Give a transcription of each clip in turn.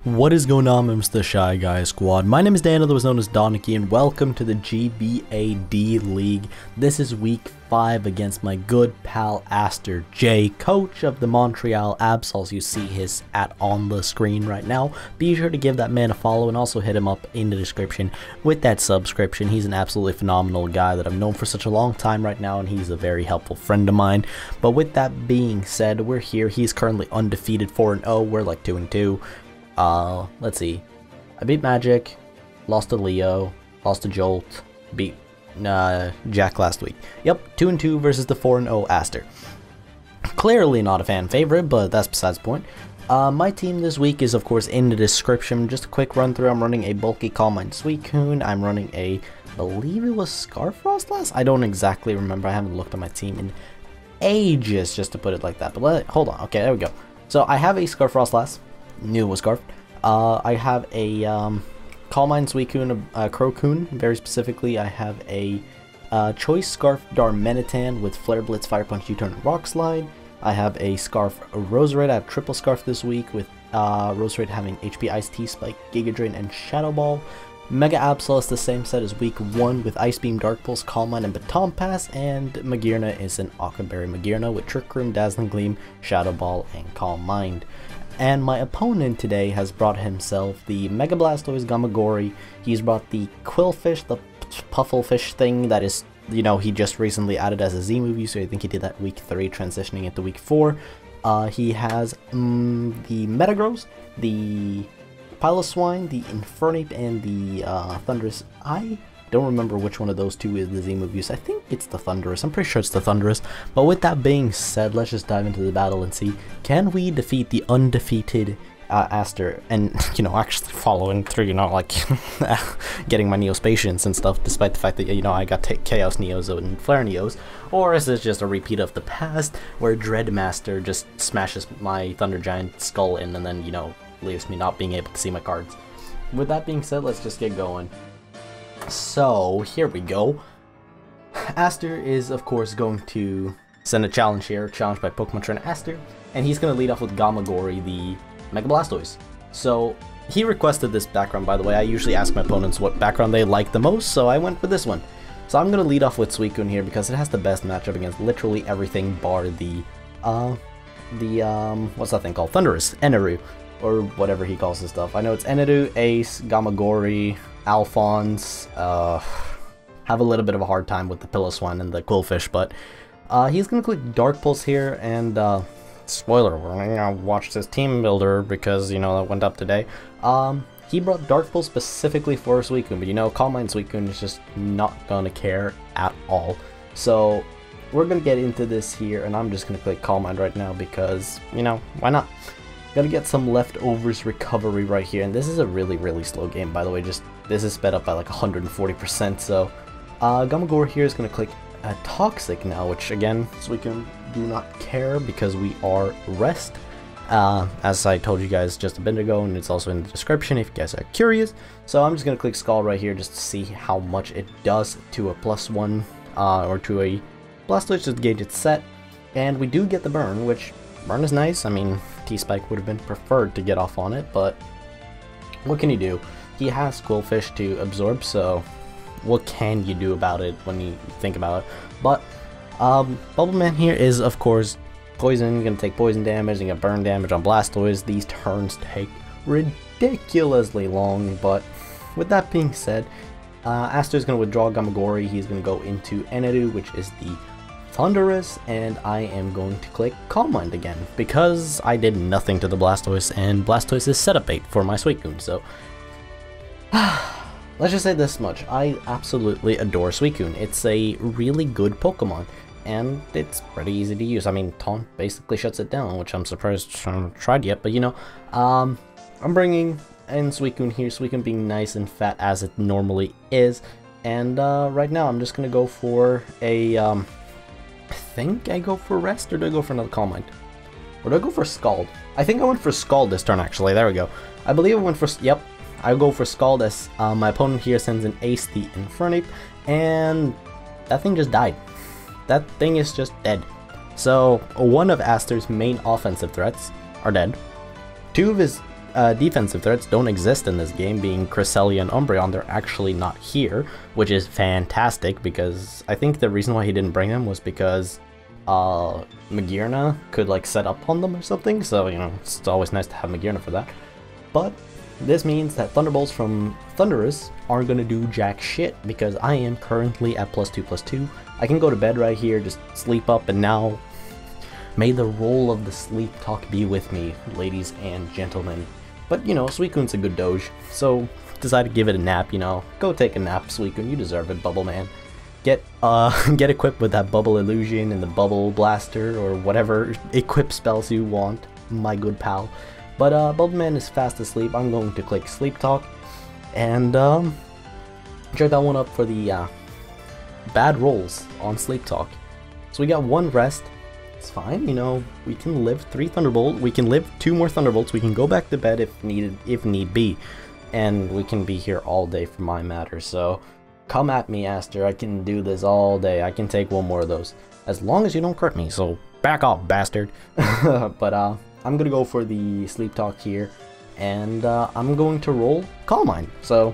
What is going on, Mr. The Shy Guy Squad? My name is Dan, otherwise known as Danekii, and welcome to the GBA D League. This is week 5 against my good pal AsterJ, coach of the Montreal Habsols. You see his on the screen right now. Be sure to give that man a follow and also hit him up in the description with that subscription. He's an absolutely phenomenal guy that I've known for such a long time right now, and he's a very helpful friend of mine. But with that being said, we're here. He's currently undefeated 4-0. We're like 2-2. Let's see. I beat Magic, lost to Leo, lost to Jolt, beat Jack last week. Yep, 2-2 versus the 4-0 Aster. Clearly not a fan favorite, but that's besides the point. My team this week is of course in the description. Just a quick run through. I'm running a bulky Calm Mind Suicune. I'm running a, I believe it was Scarfrost last? I don't exactly remember. I haven't looked at my team in ages, just to put it like that. But hold on. Okay, there we go. So I have a Scarfrost last. Knew it was Scarf. I have a Calm Mind Suicune, a Crocoon. Very specifically, I have a Choice Scarf Darmanitan with Flare Blitz, Fire Punch, U-Turn, and Rock Slide. I have a Scarf Roserade. I have triple Scarf this week with Roserade having HP Ice T Spike, Giga Drain, and Shadow Ball. Mega Absol is the same set as week 1 with Ice Beam, Dark Pulse, Calm Mind, and Baton Pass, and Magearna is an Occaberry Magearna with Trick Room, Dazzling Gleam, Shadow Ball, and Calm Mind. And my opponent today has brought himself the Mega Blastoise Gamagori. He's brought the Quillfish, the Pufflefish thing that is, you know, he just recently added as a Z movie, so I think he did that week 3, transitioning into week 4. He has the Metagross, the Piloswine, the Infernape, and the Thundurus. I don't remember which one of those two is the Z move use. I think it's the Thundurus. I'm pretty sure it's the Thundurus. But with that being said, let's just dive into the battle and see, can we defeat the undefeated Aster? And, you know, actually following through, you know, like getting my Neospatians and stuff, despite the fact that, you know, I got Chaos Neos and Flare Neos. Or is this just a repeat of the past, where Dreadmaster just smashes my Thunder Giant skull in and then, you know, leaves me not being able to see my cards? With that being said, let's just get going. So, here we go. Aster is, of course, going to send a challenge here, challenged by Pokemon Trainer Aster, and he's going to lead off with Gamagori, the Mega Blastoise. So, he requested this background, by the way. I usually ask my opponents what background they like the most, so I went for this one. So I'm going to lead off with Suicune here, because it has the best matchup against literally everything bar the what's that thing called? Thundurus, Eneru, or whatever he calls his stuff. I know it's Eneru, Ace, Gamagori, Alphonse. Have a little bit of a hard time with the Piloswine and the Quillfish, but he's gonna click Dark Pulse here, and spoiler warning, I watched his team builder because, you know, that went up today. He brought Dark Pulse specifically for Suicune, but you know, Calm Mind Suicune is just not gonna care at all. So we're gonna get into this here, and I'm just gonna click Calm Mind right now because, you know, why not? Gotta get some leftovers recovery right here, and this is a really slow game, by the way. Just this is sped up by like 140%. So Gamagori here is gonna click Toxic now, which again, Suicune do not care because we are Rest, as I told you guys just a bit ago, and it's also in the description if you guys are curious. So I'm just gonna click Scald right here just to see how much it does to a +1 or to a Blastoise, just gauge its set, and we do get the burn, which burn is nice. I mean, T-Spike would have been preferred to get off on it, but what can you do? He has Quillfish to absorb, so what can you do about it when you think about it? But Bubbleman here is, of course, poison. You're going to take poison damage and get burn damage on Blastoise. These turns take ridiculously long, but with that being said, Aster is going to withdraw Gamagori. He's going to go into Eneru, which is the Thundurus, and I am going to click Calm Mind again because I did nothing to the Blastoise, and Blastoise is setup bait for my Suicune. So let's just say this much: I absolutely adore Suicune. It's a really good Pokemon, and it's pretty easy to use. I mean, Taunt basically shuts it down, which I'm surprised I haven't tried yet. But you know, I'm bringing in Suicune here. Suicune being nice and fat as it normally is, and right now I'm just gonna go for a I think I go for Rest, or do I go for another Calm Mind? Or do I go for Scald? I think I went for Scald this turn, actually. There we go. I believe I went for... Yep, I go for Scald as my opponent here sends an Ace the Infernape, and that thing just died. That thing is just dead. So, one of Aster's main offensive threats are dead. Two of his defensive threats don't exist in this game, being Cresselia and Umbreon. They're actually not here, which is fantastic, because I think the reason why he didn't bring them was because Magearna could like set up on them or something, so you know, it's always nice to have Magearna for that. But this means that Thunderbolts from Thundurus aren't gonna do jack shit, because I am currently at +2/+2. I can go to bed right here, just sleep up, and now may the roll of the sleep talk be with me, ladies and gentlemen. But you know, Suicune's a good Doge, so decided to give it a nap, you know. Go take a nap, Suicune, you deserve it, Bubble Man. Get equipped with that Bubble Illusion and the Bubble Blaster, or whatever equip spells you want, my good pal. But Bubble Man is fast asleep. I'm going to click Sleep Talk, and check that one up for the bad rolls on Sleep Talk. So we got one rest. It's fine, you know, we can live 3 Thunderbolts, we can live 2 more Thunderbolts, we can go back to bed if need be, and we can be here all day for my matter. So come at me, Aster, I can do this all day, I can take one more of those, as long as you don't crit me, so back off, bastard. But I'm gonna go for the Sleep Talk here, and I'm going to roll Calm Mind, so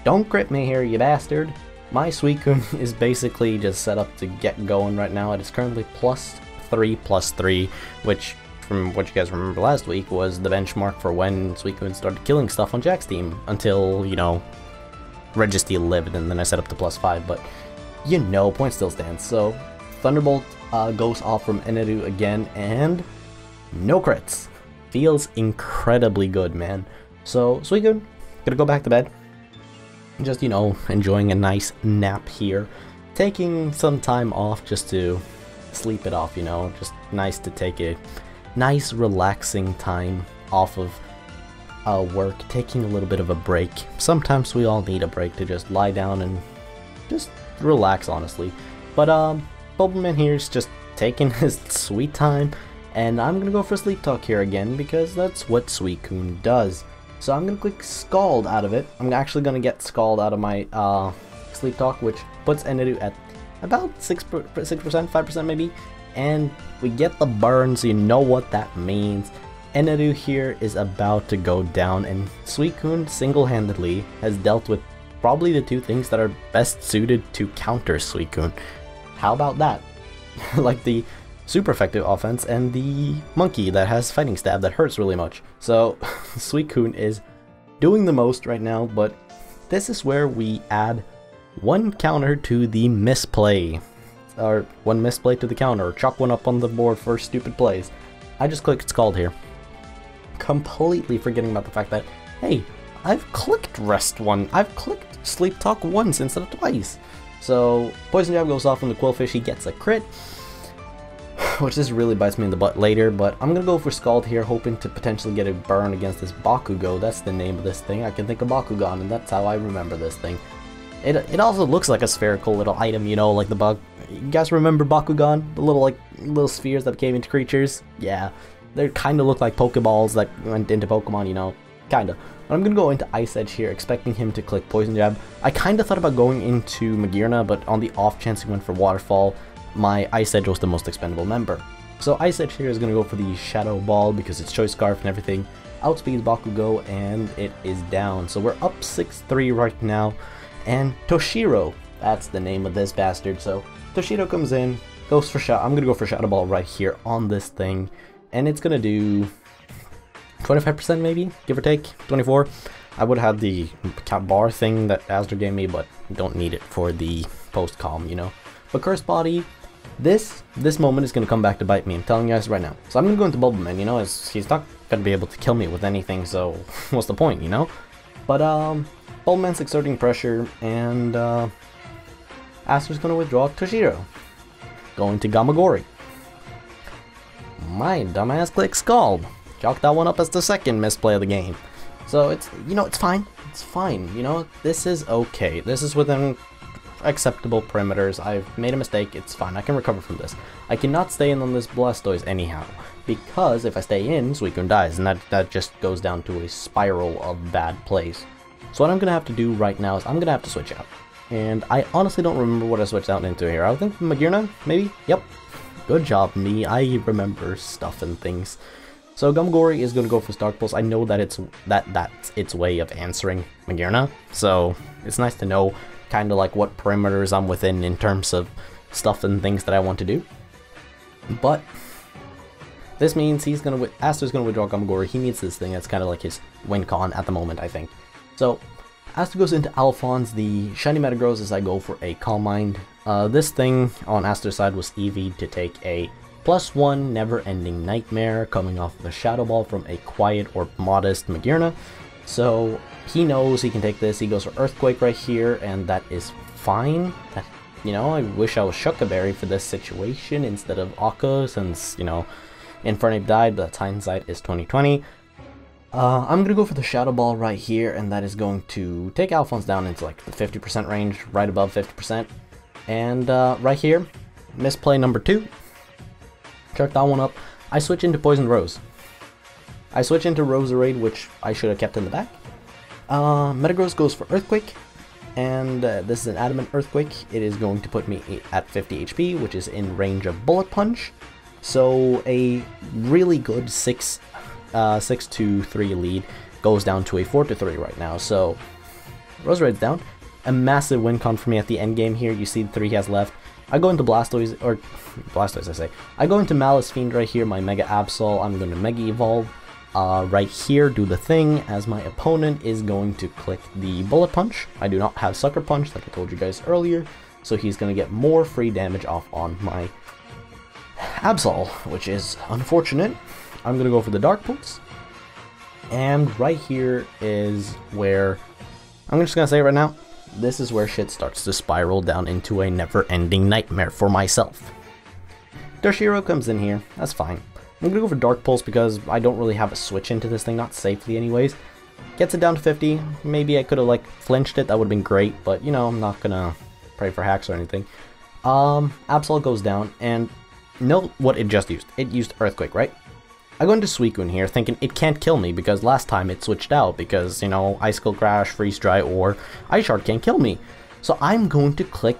don't crit me here, you bastard. My Suicune is basically just set up to get going right now. It is currently +3/+3, which, from what you guys remember last week, was the benchmark for when Suicune started killing stuff on Jack's team, until, you know, Registeel lived, and then I set up to +5, but, you know, point still stands. So, Thunderbolt goes off from Eneru again, and no crits. Feels incredibly good, man. So, Suicune, gonna go back to bed. Just, you know, enjoying a nice nap here. Taking some time off just to sleep it off, you know, just nice to take a nice relaxing time off of work, taking a little bit of a break. Sometimes we all need a break to just lie down and just relax, honestly. But Bubbleman here is just taking his sweet time, and I'm gonna go for Sleep Talk here again, because that's what Suicune does. So I'm gonna click Scald out of it. I'm actually gonna get Scald out of my Sleep Talk, which puts Eneru at about 6%, 5% maybe, and we get the burn, so you know what that means. Eneru here is about to go down, and Suicune single-handedly has dealt with probably the 2 things that are best suited to counter Suicune. How about that? Like the super effective offense and the monkey that has fighting stab that hurts really much. So Suicune is doing the most right now, but this is where we add 1 counter to the misplay, or 1 misplay to the counter, or chalk 1 up on the board for stupid plays. I just clicked Scald here, completely forgetting about the fact that, hey, I've clicked Rest 1, I've clicked Sleep Talk once instead of twice. So Poison Jab goes off on the Quillfish, he gets a crit, which this really bites me in the butt later, but I'm gonna go for Scald here, hoping to potentially get a burn against this Bakugo. That's the name of this thing. I can think of Bakugan, and that's how I remember this thing. It also looks like a spherical little item, you know, like the bug. You guys remember Bakugan? The little spheres that became into creatures? Yeah, they kind of look like Pokeballs that went into Pokemon, you know, kinda. But I'm gonna go into Ice Edge here, expecting him to click Poison Jab. I kinda thought about going into Magearna, but on the off chance he went for Waterfall, my Ice Edge was the most expendable member. So Ice Edge here is gonna go for the Shadow Ball because it's Choice Scarf and everything. Outspeeds Bakugo, and it is down. So we're up 6-3 right now. And Toshiro, that's the name of this bastard. So Toshiro comes in, goes for shot. I'm gonna go for Shadow Ball right here on this thing, and it's gonna do 25% maybe, give or take, 24. I would have the bar thing that Asder gave me, but don't need it for the post-com, you know. But Curse Body, this moment is gonna come back to bite me. I'm telling you guys right now. So I'm gonna go into Bubbleman, you know, he's not gonna be able to kill me with anything. So what's the point, you know? But Bubbleman's exerting pressure, and Aster's gonna withdraw Toshiro, going to Gamagori. My dumbass click Scald. Chalk that one up as the second misplay of the game. So it's, you know, it's fine. It's fine, you know, this is okay. This is within acceptable perimeters. I've made a mistake, it's fine. I can recover from this. I cannot stay in on this Blastoise anyhow, because if I stay in, Suicune dies, and that just goes down to a spiral of bad plays. So what I'm gonna have to do right now is I'm gonna have to switch out. And I honestly don't remember what I switched out into here. I think Magearna, maybe? Yep. Good job, me. I remember stuff and things. So Gumgori is going to go for Dark Pulse. I know that that's its way of answering Magearna, so it's nice to know kind of like what perimeters I'm within in terms of stuff and things that I want to do. But this means Aster's going to withdraw Gumgori. He needs this thing. That's kind of like his win con at the moment, I think. So Aster goes into Alphonse. The shiny meta grows as I go for a Calm Mind. This thing on Aster's side was EV'd to take a +1 never-ending nightmare coming off of a Shadow Ball from a quiet or modest Magearna. So he knows he can take this. He goes for Earthquake right here, and that is fine. You know, I wish I was Shuckaberry for this situation instead of Akka, since, you know, Infernape died, but hindsight is 2020. I'm gonna go for the Shadow Ball right here, and that is going to take Alphonse down into like the 50% range, right above 50%. And right here, misplay number 2. Chuck that one up. I switch into Poison Rose. I switch into Roserade, which I should have kept in the back. Metagross goes for Earthquake, and this is an Adamant Earthquake. It is going to put me at 50 HP, which is in range of Bullet Punch. So a really good 6-3 lead goes down to a 4-3 right now. So Roserade's down. A massive win con for me at the end game here. You see the 3 he has left. I go into Blastoise, I say. I go into Malice Fiend right here, my Mega Absol. I'm going to Mega Evolve right here, do the thing, as my opponent is going to click the Bullet Punch. I do not have Sucker Punch, like I told you guys earlier, so he's going to get more free damage off on my Absol, which is unfortunate. I'm going to go for the Dark Pulse, and right here is where, I'm just going to say it right now, this is where shit starts to spiral down into a never-ending nightmare for myself. Toshiro comes in here, that's fine. I'm gonna go for Dark Pulse because I don't really have a switch into this thing, not safely anyways. Gets it down to 50, maybe I could have like flinched it, that would have been great, but you know, I'm not gonna pray for hacks or anything. Absol goes down, and note what it just used. It used Earthquake, right? I go into Suicune here thinking it can't kill me because last time it switched out because, you know, Icicle Crash, Freeze Dry, or Ice Shard can't kill me. So I'm going to click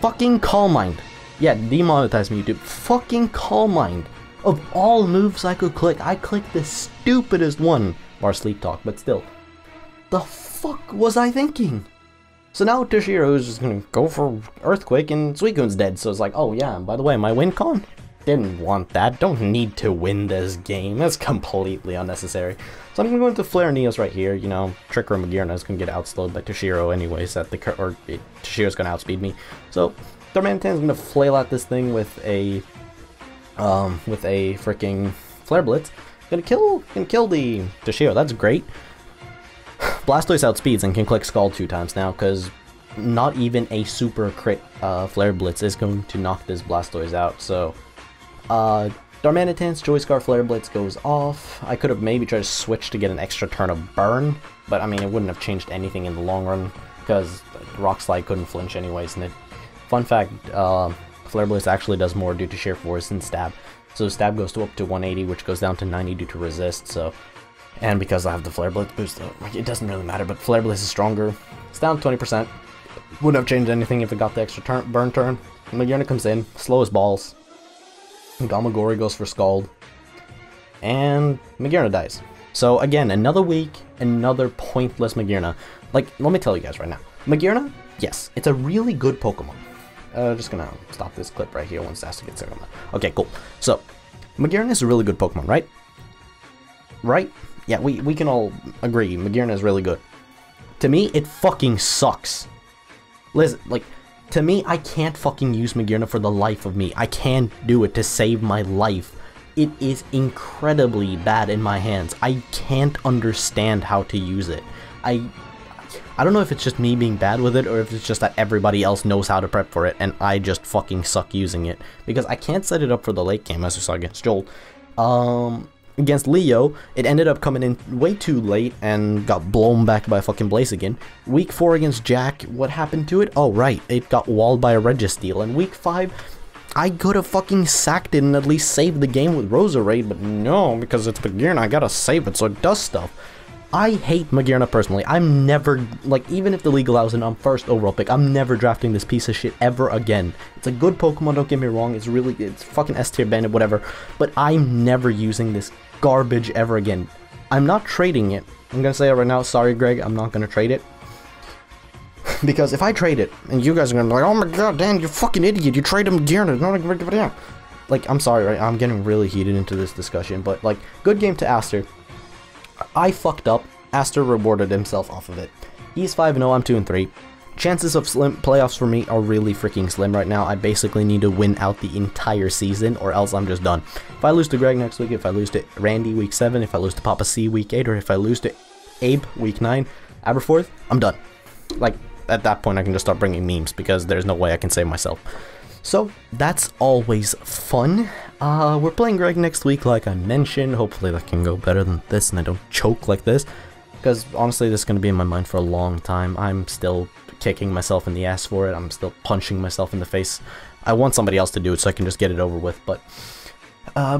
fucking Calm Mind. Yeah, demonetize me, YouTube. Fucking Calm Mind. Of all moves I could click, I clicked the stupidest one. Bar Sleep Talk, but still. The fuck was I thinking? So now Toshiro is just gonna go for Earthquake and Suicune's dead. So it's like, oh yeah, and by the way, my win con? Didn't want that. Don't need to win this game. That's completely unnecessary. So I'm gonna go into Flare Neos right here. You know, Tricker and Magearna is gonna get outslowed by Toshiro anyways. Toshiro's gonna outspeed me. So Darmanitan's gonna flail at this thing with a freaking Flare Blitz. Gonna kill the Toshiro. That's great. Blastoise outspeeds and can click Scald 2 times now, because not even a super crit Flare Blitz is going to knock this Blastoise out. So Darmanitan's Joy Scar Flare Blitz goes off. I could have maybe tried to switch to get an extra turn of burn, but I mean it wouldn't have changed anything in the long run because Rock Slide couldn't flinch anyways. And fun fact, Flare Blitz actually does more due to sheer force than Stab. So Stab goes up to 180, which goes down to 90 due to resist. So, and because I have the Flare Blitz boost, it doesn't really matter. But Flare Blitz is stronger. It's down 20%. Wouldn't have changed anything if it got the extra burn turn. Magearna comes in, slow as balls. Gamagori goes for Scald, and Magearna dies. So again, another week, another pointless Magearna. Like, let me tell you guys right now, Magearna, yes, it's a really good Pokemon. Just gonna stop this clip right here once Aster gets there. Okay, cool. So, Magearna is a really good Pokemon, right? Right? Yeah, we can all agree, Magearna is really good. To me, it fucking sucks. Listen, like, to me, I can't fucking use Magearna for the life of me. I can't do it to save my life. It is incredibly bad in my hands. I can't understand how to use it. I don't know if it's just me being bad with it, or if it's just that everybody else knows how to prep for it, and I just fucking suck using it. Because I can't set it up for the late game, as we saw against Joel. Against Leo, it ended up coming in way too late and got blown back by fucking Blaziken. Week 4 against Jack, what happened to it? Oh right, it got walled by a Registeel. And week 5, I could have fucking sacked it and at least saved the game with Roserade, but no, because it's Magearna, I gotta save it so it does stuff. I hate Magearna personally. I'm never, like, even if the league allows it on first overall pick, I'm never drafting this piece of shit ever again. It's a good Pokemon, don't get me wrong. It's fucking S tier bandit, whatever. But I'm never using this garbage ever again. I'm not trading it. I'm gonna say it right now. Sorry, Greg, I'm not gonna trade it. Because if I trade it, and you guys are gonna be like, oh my god, Dan, you fucking idiot, you traded Magearna. Like, I'm sorry, right? I'm getting really heated into this discussion, but, like, good game to Aster. I fucked up. Aster rewarded himself off of it. He's 5-0, I'm 2-3. Chances of slim playoffs for me are really freaking slim right now. I basically need to win out the entire season, or else I'm just done. If I lose to Greg next week, if I lose to Randy week 7, if I lose to Papa C week 8, or if I lose to Abe week 9, Aberforth, I'm done. Like, at that point I can just start bringing memes, because there's no way I can save myself. So, that's always fun. We're playing Greg next week, like I mentioned. Hopefully that can go better than this and I don't choke like this. Because, honestly, this is going to be in my mind for a long time. I'm still kicking myself in the ass for it. I'm still punching myself in the face. I want somebody else to do it so I can just get it over with. But,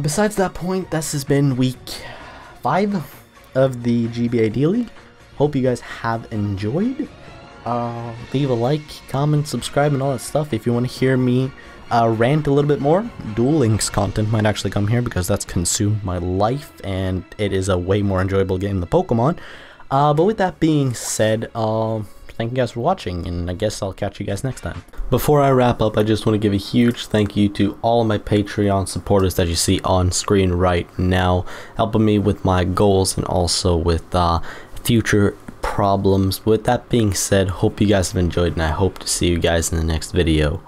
besides that point, this has been week 5 of the GBA D-League. Hope you guys have enjoyed. Leave a like, comment, subscribe, and all that stuff. If you want to hear me rant a little bit more, Duel Links content might actually come here, because that's consumed my life and it is a way more enjoyable game than Pokemon. But with that being said, thank you guys for watching, and I guess I'll catch you guys next time. Before I wrap up, I just want to give a huge thank you to all my Patreon supporters that you see on screen right now, helping me with my goals and also with future problems. With that being said, hope you guys have enjoyed, and I hope to see you guys in the next video.